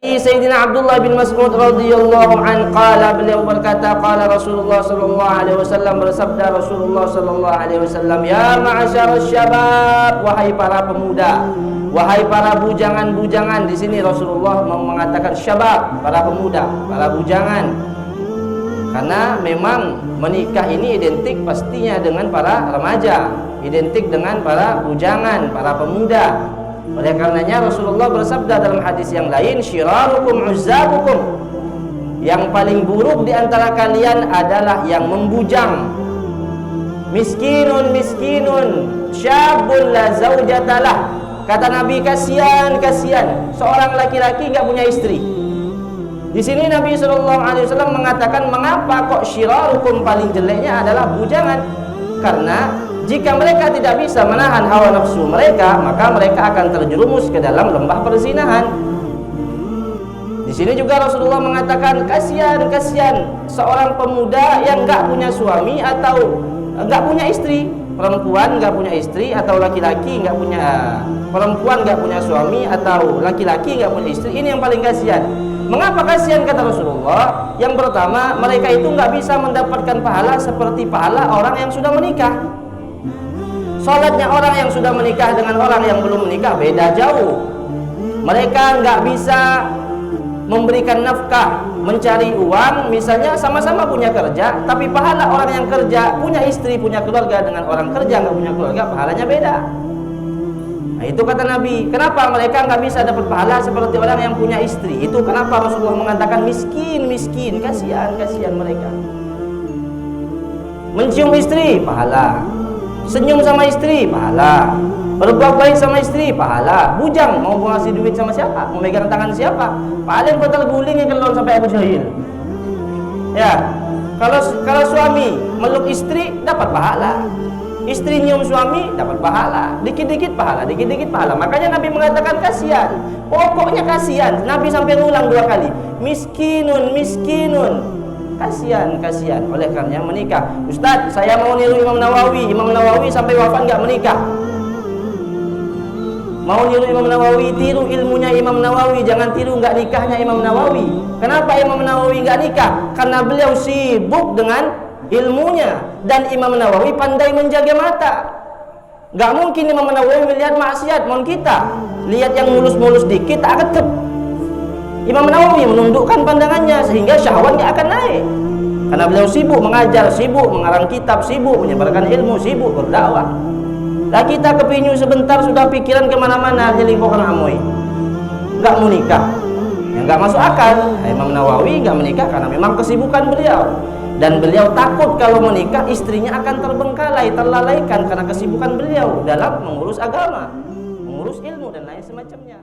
Sayyidina Abdullah bin Mas'ud radhiyallahu an qala, beliau berkata, qala Rasulullah sallallahu alaihi wasallam, bersabda Rasulullah sallallahu alaihi wasallam, ya ma'asyarasy syabab, wahai para pemuda, wahai para bujangan-bujangan. Di sini Rasulullah mengatakan syabab, para pemuda, para bujangan, karena memang menikah ini identik pastinya dengan para remaja, identik dengan para bujangan, para pemuda. Oleh karenanya Rasulullah bersabda dalam hadis yang lain, syirarukum uzzabukum, yang paling buruk di antara kalian adalah yang membujang. Miskinun miskinun syabun la zaujatalah. Kata Nabi, kasihan seorang laki-laki enggak punya istri. Di sini Nabi SAW mengatakan, mengapa kok syirarukum, paling jeleknya adalah bujangan? Karena jika mereka tidak bisa menahan hawa nafsu mereka, maka mereka akan terjerumus ke dalam lembah perzinahan. Di sini juga Rasulullah mengatakan, kasihan seorang pemuda yang enggak punya suami atau enggak punya istri. Perempuan enggak punya istri atau laki-laki enggak punya, perempuan enggak punya suami atau laki-laki enggak punya istri. Ini yang paling kasihan. Mengapa kasihan kata Rasulullah? Yang pertama, mereka itu enggak bisa mendapatkan pahala seperti pahala orang yang sudah menikah. Salatnya orang yang sudah menikah dengan orang yang belum menikah beda jauh. Mereka nggak bisa memberikan nafkah, mencari uang, misalnya sama-sama punya kerja, tapi pahala orang yang kerja, punya istri, punya keluarga, dengan orang kerja nggak punya keluarga, pahalanya beda. Nah, itu kata Nabi, kenapa mereka nggak bisa dapat pahala seperti orang yang punya istri? Itu kenapa Rasulullah mengatakan miskin, kasihan mereka. Mencium istri, pahala. Senyum sama istri, pahala. Berbuat baik sama istri, pahala. Bujang, mau ngasih duit sama siapa? Mau megang tangan siapa? Paling betul guling yang kelon sampai Abu Jahil. Ya, kalau suami meluk istri dapat pahala. Istri nyium suami dapat pahala. Dikit-dikit pahala. Makanya Nabi mengatakan kasihan. Pokoknya kasihan. Nabi sampai ngulang 2 kali. Miskinun. Kasihan. Oleh karenanya menikah. Ustaz, saya mau niru Imam Nawawi sampai wafat nggak menikah. Mau niru Imam Nawawi, tiru ilmunya Imam Nawawi, jangan tiru nggak nikahnya Imam Nawawi. Kenapa Imam Nawawi nggak nikah? Karena beliau sibuk dengan ilmunya, dan Imam Nawawi pandai menjaga mata. Nggak mungkin Imam Nawawi melihat maksiat, mohon kita lihat yang mulus-mulus dikit tak ketep. Imam Nawawi menundukkan pandangannya sehingga syahwat nggak akan naik, karena beliau sibuk mengajar, sibuk mengarang kitab, sibuk menyebarkan ilmu, sibuk berdakwah. Lah kita kepinyu sebentar sudah pikiran kemana-mana, nyelingkuh amoy, nggak mau nikah, ya nggak masuk akal. Imam Nawawi nggak menikah karena memang kesibukan beliau, dan beliau takut kalau menikah istrinya akan terbengkalai, terlalaikan karena kesibukan beliau dalam mengurus agama, mengurus ilmu dan lain semacamnya.